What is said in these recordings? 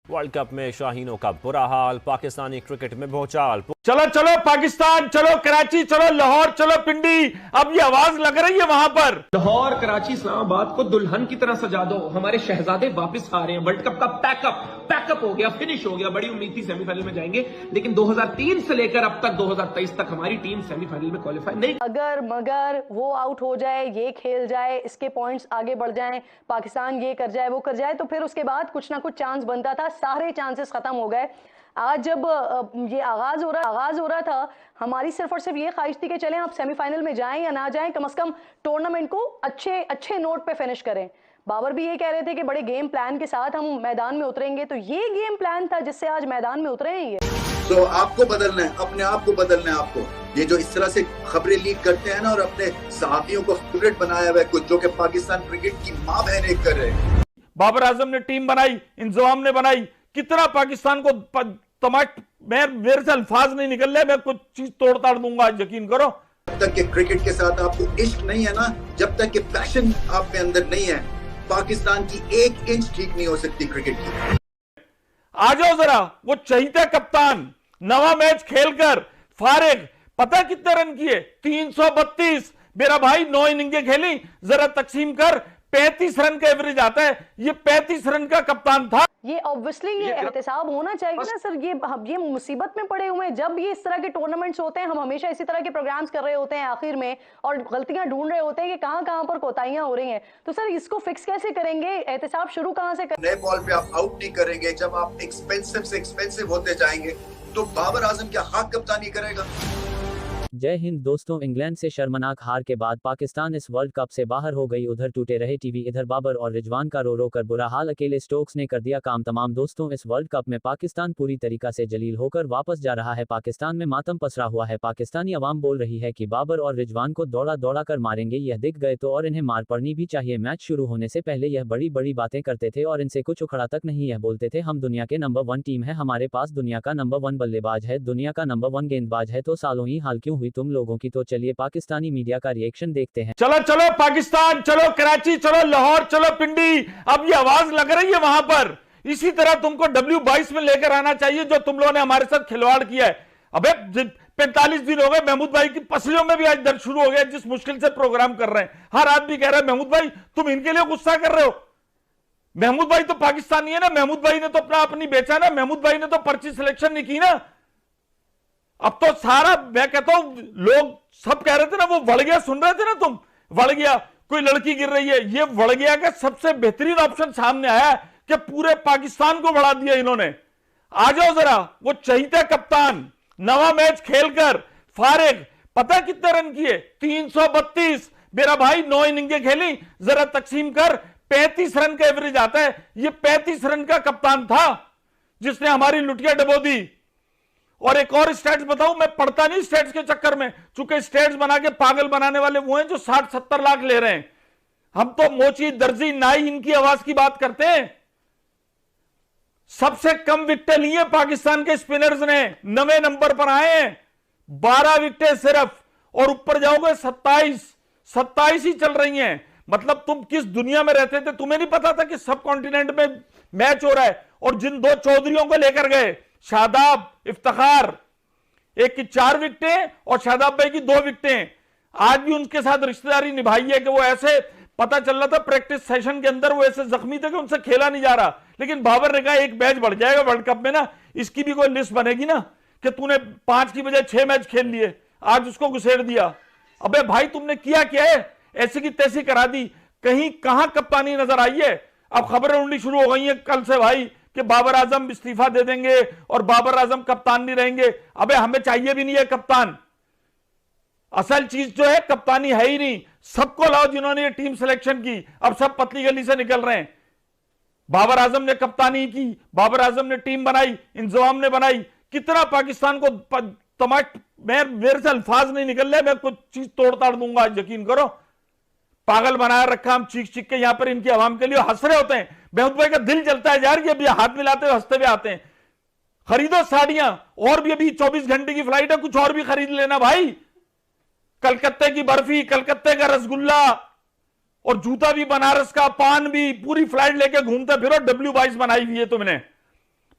World cup में शाहीनों का बुरा हाल, पाकिस्तानी क्रिकेट में भूचाल। चलो चलो पाकिस्तान, चलो कराची, चलो लाहौर, चलो पिंडी। अब ये आवाज लग रही है वहां पर। लाहौर, कराची, इस्लामाबाद को दुल्हन की तरह सजा दो। हमारे शहजादे वापस आ रहे हैं। वर्ल्ड कप का पैकअप हो गया, फिनिश हो गया। बड़ी उम्मीद थी सेमीफाइनल में जाएंगे, लेकिन 2003 से लेकर अब तक 2023 तक हमारी टीम सेमीफाइनल में क्वालिफाई नहीं। अगर मगर वो आउट हो जाए, ये खेल जाए, इसके पॉइंट्स आगे बढ़ जाएं, पाकिस्तान ये कर जाए, वो कर जाए, तो फिर उसके बाद कुछ ना कुछ चांस बनता था। सारे चांसेस खत्म हो गए। आज जब ये आगाज हो रहा था, हमारी सिर्फ और सिर्फ ये ख्वाहिश थी कि चलें आप सेमीफाइनल में जाएं या ना जाएं, कम से कम टूर्नामेंट को अच्छे नोट पे फिनिश करें। बाबर भी ये कह रहे थे कि बड़े गेम प्लान के साथ हम मैदान में उतरेंगे, तो ये गेम प्लान था जिससे आज मैदान में उतरे हैं। ये तो आपको बदलना है, अपने आप को बदलना है। आपको ये जो इस तरह से खबरें लीक करते हैं ना, और अपने सहाफियों को फेवरेट बनाया हुआ है कुछ, जो कि पाकिस्तान क्रिकेट की मां बहन एक कर रहे हैं। बाबर आजम ने टीम बनाई, इंजमाम ने बनाई, कितना पाकिस्तान को मेरे से अल्फाज नहीं निकल रहे, मैं कुछ चीज तोड़ ताड़ दूंगा, यकीन करो। जब तक के क्रिकेट के साथ आपको इश्क नहीं है ना, जब तक के पैशन आप में अंदर नहीं है, पाकिस्तान की 1 इंच ठीक नहीं हो सकती क्रिकेट की। आ जाओ जरा, वो चहीता कप्तान नवा मैच खेलकर फारिग, पता कितने रन किए? 332। मेरा भाई 9 इनिंगें खेली, जरा तकसीम कर, 35 रन का एवरेज आता है। ये 35 रन का कप्तान था। ये ऑब्वियसली ये एहतसाब होना चाहिए ना सर। ये मुसीबत में पड़े हुए हैं। जब ये इस तरह के टूर्नामेंट्स होते हैं, हम हमेशा इसी तरह के प्रोग्राम्स कर रहे होते हैं आखिर में, और गलतियां ढूंढ रहे होते हैं कि कहां पर कोताहियां हो रही हैं। तो सर इसको फिक्स कैसे करेंगे? एहतसाब शुरू कहां से करेंगे? नए बॉल पे आप आउट नहीं करेंगे। जब आप एक्सपेंसिव से एक्सपेंसिव होते जाएंगे, तो बाबर आजम क्या खाक कप्तानी करेगा? जय हिंद दोस्तों, इंग्लैंड से शर्मनाक हार के बाद पाकिस्तान इस वर्ल्ड कप से बाहर हो गई। उधर टूटे रहे टीवी, इधर बाबर और रिजवान का रो रो कर बुरा हाल। अकेले स्टोक्स ने कर दिया काम तमाम। दोस्तों, इस वर्ल्ड कप में पाकिस्तान पूरी तरीका से जलील होकर वापस जा रहा है। पाकिस्तान में मातम पसरा हुआ है। पाकिस्तानी अवाम बोल रही है कि बाबर और रिजवान को दौड़ा दौड़ा कर मारेंगे। यह दिख गए तो और इन्हें मार पड़नी भी चाहिए। मैच शुरू होने से पहले यह बड़ी बड़ी बातें करते थे और इनसे कुछ उखड़ा तक नहीं। यह बोलते थे हम दुनिया के नंबर 1 टीम है, हमारे पास दुनिया का नंबर 1 बल्लेबाज है, दुनिया का नंबर 1 गेंदबाज है। तो सालों ही हाल क्यों हुई तुम लोगों की? तो चलिए पाकिस्तानी मीडिया का रिएक्शन देखते हैं। चलो चलो पाकिस्तान, चलो कराची, चलो लाहौर, चलो पिंडी। अब ये आवाज लग रही है वहां पर। इसी तरह तुमको W22 में लेकर आना चाहिए, जो तुम लोगों ने हमारे साथ खिलवाड़ किया है। अबे 45 दिन हो गए, महमूद भाई की पसलियों में भी आज दर्द शुरू हो गया, जिस मुश्किल से प्रोग्राम कर रहे हैं। हर आदमी कह रहा है महमूद भाई तुम इनके लिए गुस्सा कर रहे हो। महमूद भाई तो पाकिस्तानी है ना, महमूद भाई ने तो अपनी बेचा ना, महमूद भाई ने तो पर्ची सिलेक्शन नहीं की ना। अब तो सारा, मैं कहता हूं, लोग सब कह रहे थे ना, वो वड़ गया सुन रहे थे ना तुम, वड़ गया, कोई लड़की गिर रही है, ये वड़ गया का सबसे बेहतरीन ऑप्शन सामने आया कि पूरे पाकिस्तान को बढ़ा दिया इन्होंने। आ जाओ जरा, वो चहीता कप्तान नवा मैच खेलकर फारिग, पता कितने रन किए? 332। मेरा भाई 9 इनिंगें खेली, जरा तकसीम कर, 35 रन का एवरेज आता है। ये 35 रन का कप्तान था जिसने हमारी लुटिया डबो दी। और एक और स्टेट्स बताऊं, मैं पढ़ता नहीं स्टेट्स के चक्कर में, चूंकि स्टेट्स बना के पागल बनाने वाले वो हैं जो 60-70 लाख ले रहे हैं। हम तो मोची, दर्जी, नाई, इनकी आवाज की बात करते हैं। सबसे कम विकेटें ली हैं पाकिस्तान के स्पिनर्स ने, 9वें नंबर पर आए हैं, 12 विकेटें सिर्फ, और ऊपर जाओगे 27 ही चल रही हैं। मतलब तुम किस दुनिया में रहते थे? तुम्हें नहीं पता था कि सब कॉन्टिनेंट में मैच हो रहा है। और जिन 2 चौधरियों को लेकर गए, शादाब, इफ्तिखार, एक की 4 विकेटें और शादाब भाई की 2 विकेटें, आज भी उनके साथ रिश्तेदारी निभाई है कि वो ऐसे, पता चल रहा था प्रैक्टिस सेशन के अंदर वो ऐसे जख्मी थे कि उनसे खेला नहीं जा रहा। लेकिन बाबर ने कहा एक मैच बढ़ जाएगा वर्ल्ड कप में ना, इसकी भी कोई लिस्ट बनेगी ना कि तूने 5 की बजाय 6 मैच खेल लिए। आज उसको घुसेड़ दिया। अबे भाई तुमने किया क्या है? ऐसी की तैसी करा दी। कहीं कहां कप्तानी नजर आई है? अब खबरें उड़नी शुरू हो गई हैं कल से भाई कि बाबर आजम इस्तीफा दे देंगे और बाबर आजम कप्तान नहीं रहेंगे। अबे हमें चाहिए भी नहीं है कप्तान। असल चीज जो है कप्तानी है ही नहीं। सबको लाओ जिन्होंने ये टीम सिलेक्शन की, अब सब पतली गली से निकल रहे हैं। बाबर आजम ने कप्तानी की, बाबर आजम ने टीम बनाई, इंजमाम ने बनाई। कितना पाकिस्तान को मेरे से अल्फाज नहीं निकल रहे, मैं कुछ चीज तोड़ ताड़ दूंगा, यकीन करो। पागल बनाया रखा हम चीख चीख के यहां पर इनकी आवाम के लिए, हंस रहे होते हैं। महमूद भाई का दिल जलता है यार, ये अभी हाथ मिलाते हुए हंसते हुए आते हैं। खरीदो साड़ियां, और भी अभी 24 घंटे की फ्लाइट है, कुछ और भी खरीद लेना भाई। कलकत्ते की बर्फी, कलकत्ते का रसगुल्ला, और जूता भी बनारस का, पान भी, पूरी फ्लाइट लेके घूमते फिरो। W22 बनाई हुई है तुमने।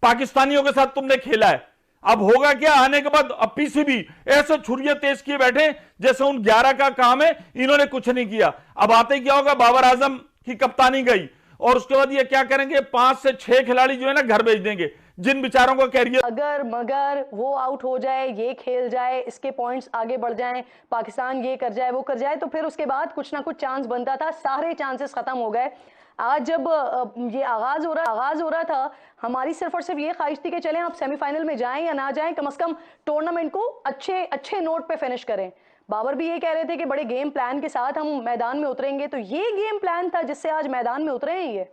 पाकिस्तानियों के साथ तुमने खेला है। अब होगा क्या आने के बाद? अब पीसीबी ऐसे छुरियां तेज किए बैठे जैसे उन 11 का काम है, इन्होंने कुछ नहीं किया। अब आते क्या होगा, बाबर आजम की कप्तानी गई और उसके बाद ये क्या करेंगे, 5 से 6 खिलाड़ी जो है ना घर भेज देंगे, जिन बेचारों का कैरियर अगर मगर वो आउट हो जाए, ये खेल जाए, इसके पॉइंट्स आगे बढ़ जाएं, पाकिस्तान ये कर जाए वो कर जाए, तो फिर उसके बाद कुछ ना कुछ चांस बनता था। सारे चांसेस खत्म हो गए। आज जब ये आगाज हो रहा था, हमारी सिर्फ और सिर्फ ये ख्वाहिश थी कि चलें आप सेमीफाइनल में जाएं या ना जाएं, कम से कम टूर्नामेंट को अच्छे नोट पे फिनिश करें। बाबर भी ये कह रहे थे कि बड़े गेम प्लान के साथ हम मैदान में उतरेंगे, तो ये गेम प्लान था जिससे आज मैदान में उतरे हैं ये।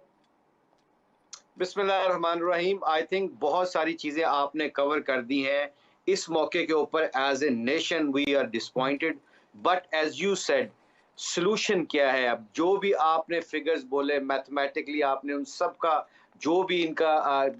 बिस्मिल्लाहिर्रहमानिर्रहीम। आई थिंक बहुत सारी चीजें आपने कवर कर दी हैं इस मौके के ऊपर। As a nation we are disappointed, but as you said solution क्या है? अब जो भी आपने फिगर्स बोले मैथमेटिकली, आपने उन सब का जो भी इनका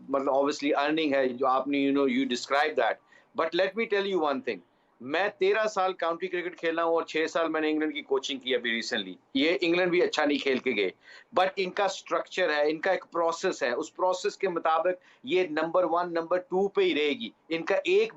मतलब ऑब्वियसली अर्निंग है जो आपने you describe that, but let me tell you one thing. मैं 13 साल काउंटी क्रिकेट खेला हूँ और 6 साल मैंने इंग्लैंड की कोचिंग की अभी रिसेंटली। ये इंग्लैंड भी अच्छा नहीं खेल के गए, बट इनका स्ट्रक्चर है, इनका एक प्रोसेस है, उस प्रोसेस के मुताबिक ये नंबर 1 नंबर 2 पे ही रहेगी। इनका एक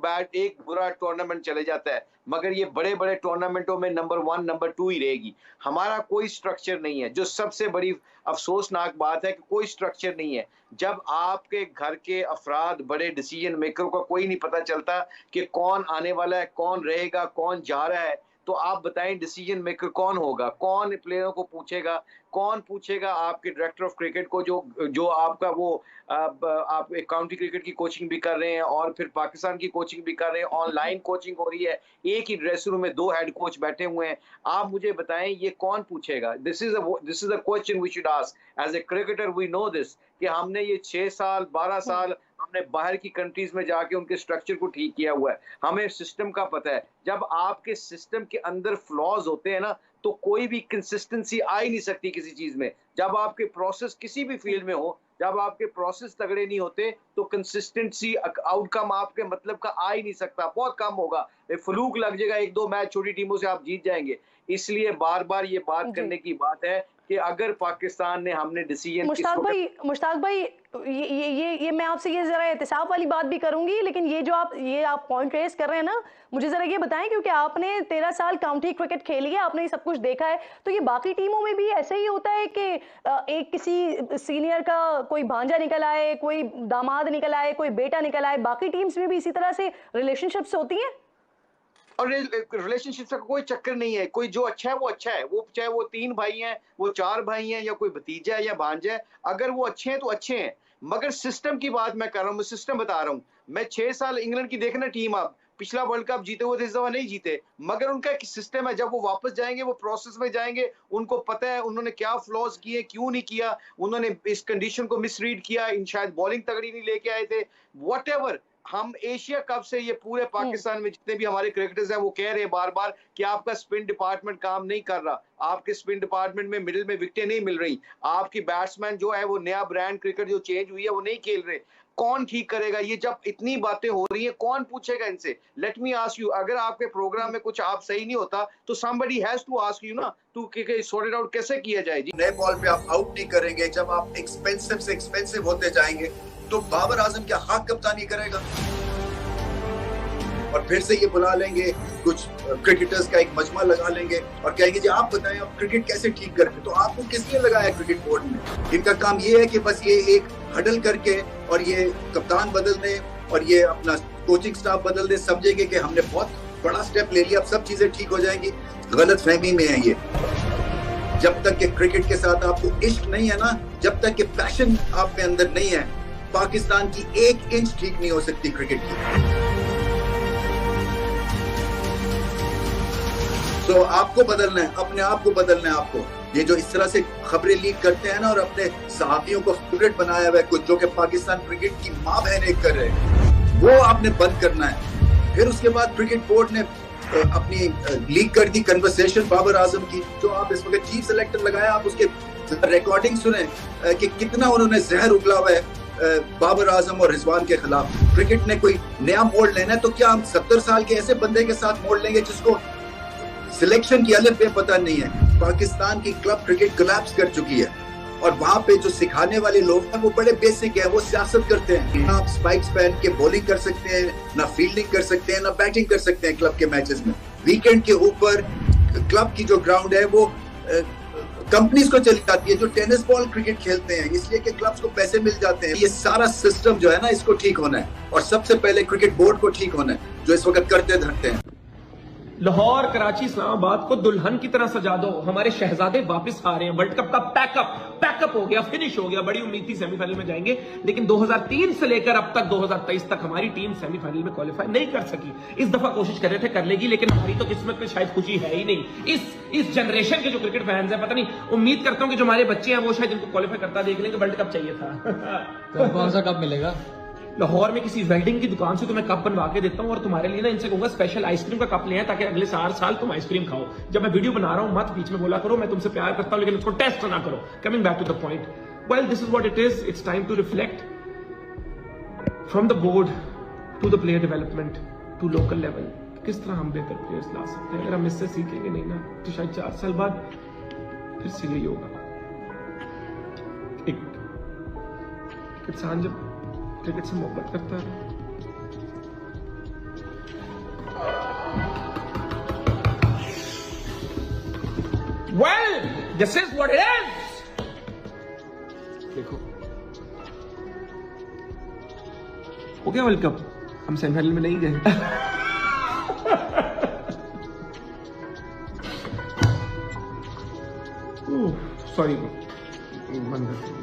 बुरा टूर्नामेंट चले जाता है, मगर ये बड़े बड़े टूर्नामेंटों में नंबर 1 नंबर 2 ही रहेगी। हमारा कोई स्ट्रक्चर नहीं है, जो सबसे बड़ी अफसोसनाक बात है कि कोई स्ट्रक्चर नहीं है। जब आपके घर के अफराद बड़े डिसीजन मेकरों का कोई नहीं पता चलता कि कौन आने वाला है, कौन रहेगा, कौन जा रहा है, तो आप बताएं डिसीजन मेकर कौन होगा? कौन प्लेयरों को पूछेगा? कौन पूछेगा आपके डायरेक्टर ऑफ क्रिकेट को जो आपका वो आप एक काउंटी क्रिकेट की कोचिंग भी कर रहे हैं और फिर पाकिस्तान की कोचिंग भी कर रहे हैं, ऑनलाइन कोचिंग हो रही है, एक ही ड्रेसिंग रूम में 2 हेड कोच बैठे हुए हैं। आप मुझे बताएं ये कौन पूछेगा? This is a question we should ask as a cricketer. We know this कि हमने ये 6 साल 12 साल हमने बाहर की कंट्रीज में जाके उनके स्ट्रक्चर को ठीक किया हुआ है, हमें सिस्टम का पता है। जब आपके सिस्टम के अंदर फ्लॉज होते हैं ना, तो कोई भी कंसिस्टेंसी आ ही नहीं सकती किसी चीज में। जब आपके प्रोसेस किसी भी फील्ड में हो, जब आपके प्रोसेस तगड़े नहीं होते तो कंसिस्टेंसी आउटकम आपके मतलब का आ ही नहीं सकता, बहुत कम होगा। फ्लूक लग जाएगा, 1-2 मैच छोटी टीमों से आप जीत जाएंगे। इसलिए बार बार ये बात करने की बात है कि अगर पाकिस्तान ने हमने डिसीजन मुश्ताक भाई ये मैं आपसे ये जरा एहतिसाब वाली बात भी करूंगी, लेकिन ये आप पॉइंट रेस कर रहे हैं ना, मुझे जरा ये बताएं, क्योंकि आपने 13 साल काउंटी क्रिकेट खेली है, आपने ये सब कुछ देखा है, तो ये बाकी टीमों में भी ऐसे ही होता है कि एक किसी सीनियर का कोई भांजा निकल आए, कोई दामाद निकल आए, कोई बेटा निकल आए, बाकी टीम्स में भी इसी तरह से रिलेशनशिप्स होती हैं? और रिलेशनशिप का कोई चक्कर नहीं है। कोई जो अच्छा है वो अच्छा है, वो चाहे वो 3 भाई हैं, वो 4 भाई हैं, या कोई भतीजा है या भांजा है, अगर वो अच्छे हैं तो अच्छे हैं। मगर सिस्टम की बात मैं कर रहा हूँ, मैं सिस्टम बता रहा हूँ। मैं 6 साल इंग्लैंड की देखना टीम, आप पिछला वर्ल्ड कप जीते हुए थे, इस दफा नहीं जीते, मगर उनका एक सिस्टम है। जब वो वापस जाएंगे, वो प्रोसेस में जाएंगे, उनको पता है उन्होंने क्या फ्लॉज किए, क्यों नहीं किया, उन्होंने इस कंडीशन को मिसरीड किया, शायद बॉलिंग तगड़ी नहीं लेके आए थे, व्हाटएवर। हम एशिया कप से ये पूरे पाकिस्तान में जितने भी हमारे क्रिकेटर्स हैं वो कह रहे हैं बार बार कि आपका स्पिन डिपार्टमेंट काम नहीं कर रहा, आपके स्पिन डिपार्टमेंट में मिडिल में विकेटें नहीं मिल रही, आपकी बैट्समैन जो है वो नया ब्रांड क्रिकेट जो चेंज हुई है वो नहीं खेल रहे। कौन ठीक करेगा ये? जब इतनी बातें हो रही हैं, कौन पूछेगा इनसे? लेट मी आस्क यू, अगर आपके प्रोग्राम में कुछ आप सही नहीं होता तो somebody has to ask you ना, तू सॉर्ट इट आउट कैसे किया जाए जी? नए बॉल पे आप आउट नहीं करेंगे, जब आप एक्सपेंसिव से एक्सपेंसिव होते जाएंगे तो बाबर आजम क्या हाथ कप्तानी करेगा? और फिर से ये बुला लेंगे कुछ क्रिकेटर्स का एक मजमा लगा लेंगे और कहेंगे जी आप बताएं आप क्रिकेट कैसे ठीक करें। तो आपको किस लिए लगाया क्रिकेट बोर्ड ने? इनका काम ये है कि बस ये एक हडल करके और ये कप्तान बदल दे और ये अपना कोचिंग स्टाफ बदल दे, समझेंगे कि हमने बहुत बड़ा स्टेप ले लिया, अब सब चीजें ठीक हो जाएंगी। गलत फहमी में है ये। जब तक कि क्रिकेट के साथ आपको इश्क नहीं है ना, जब तक कि पैशन आप में अंदर नहीं है, पाकिस्तान की 1 इंच ठीक नहीं हो सकती क्रिकेट की। तो आपको बदलना है, अपने आप को बदलना है आपको। ये जो इस तरह से खबरें लीक करते हैं ना और अपने सहाफियों को फेवरेट बनाया हुआ है कुछ, जो कि पाकिस्तान क्रिकेट की माँ बहन एक कर रहे हैं, वो आपने बंद करना है। फिर उसके बाद क्रिकेट बोर्ड ने अपनी लीक कर दी कन्वर्सेशन बाबर आजम की, जो आप इस वक्त चीफ सेलेक्टर लगाया, आप उसके रिकॉर्डिंग सुने कि कितना उन्होंने जहर उगला हुआ है बाबर आजम और रिजवान के खिलाफ। क्रिकेट ने कोई नया मोड़ लेना है तो क्या हम 70 साल के ऐसे बंदे के साथ मोड़ लेंगे जिसको सिलेक्शन की अलग पे पता नहीं है? पाकिस्तान की क्लब क्रिकेट कोलैप्स कर चुकी है। और वहां पे जो सिखाने वाले लोग हैं वो बड़े बेसिक है, वो सियासत करते हैं। आप स्पाइक्स पहन के बॉलिंग कर सकते हैं, ना फील्डिंग कर सकते हैं, ना बैटिंग कर सकते हैं क्लब के मैचेस में। वीकेंड के ऊपर क्लब की जो ग्राउंड है वो कंपनीज को चली जाती है जो टेनिस बॉल क्रिकेट खेलते हैं, इसलिए कि क्लब्स को पैसे मिल जाते हैं। ये सारा सिस्टम जो है ना, इसको ठीक होना है और सबसे पहले क्रिकेट बोर्ड को ठीक होना है, जो इस वक्त करते धरते हैं। लाहौर, कराची, इस्लामाबाद को दुल्हन की तरह सजा दो, हमारे शहजादे वापस आ रहे हैं। वर्ल्ड कप का पैकअप हो गया, फिनिश हो गया। बड़ी उम्मीद थी सेमीफाइनल में जाएंगे, लेकिन 2003 से लेकर अब तक 2023 तक हमारी टीम सेमीफाइनल में क्वालिफाई नहीं कर सकी। इस दफा कोशिश कर रहे थे, कर लेगी, लेकिन हमारी तो किस्मत में शायद खुशी है ही नहीं। इस जनरेशन के जो क्रिकेट फैंस हैं, पता नहीं, उम्मीद करता हूं कि जो हमारे बच्चे हैं वो शायद इनको क्वालिफाई करता देख लेंगे। वर्ल्ड कप चाहिए था। तो कौन सा कप मिलेगा? लाहौर में किसी वेल्डिंग की दुकान से तो मैं कप बनवा के देता हूं, और तुम्हारे लिए ना इनसे कहूंगा स्पेशल आइसक्रीम का कप ले आए, ताकि अगले 4 साल तुम आइसक्रीम खाओ। जब मैं वीडियो बना रहा हूं मत बीच में बोला करो मैं तुमसे प्यार करता हूं, लेकिन उसको टेस्ट ना करो। Coming back to the point, well this is what it is. It's time to reflect from the board to the player development to local level. किस तरह हम बेहतर प्लेयर्स ला सकते हैं। अगर हम इससे सीखेंगे नहीं ना, तो शायद 4 साल बाद फिर से यही होगा। एक इंसान जब क्रिकेट से मोहब्बत करता है, well, this is what it is. देखो हो गया वर्ल्ड कप, हम सेमीफाइनल में नहीं गए। सॉरी, बंद कर।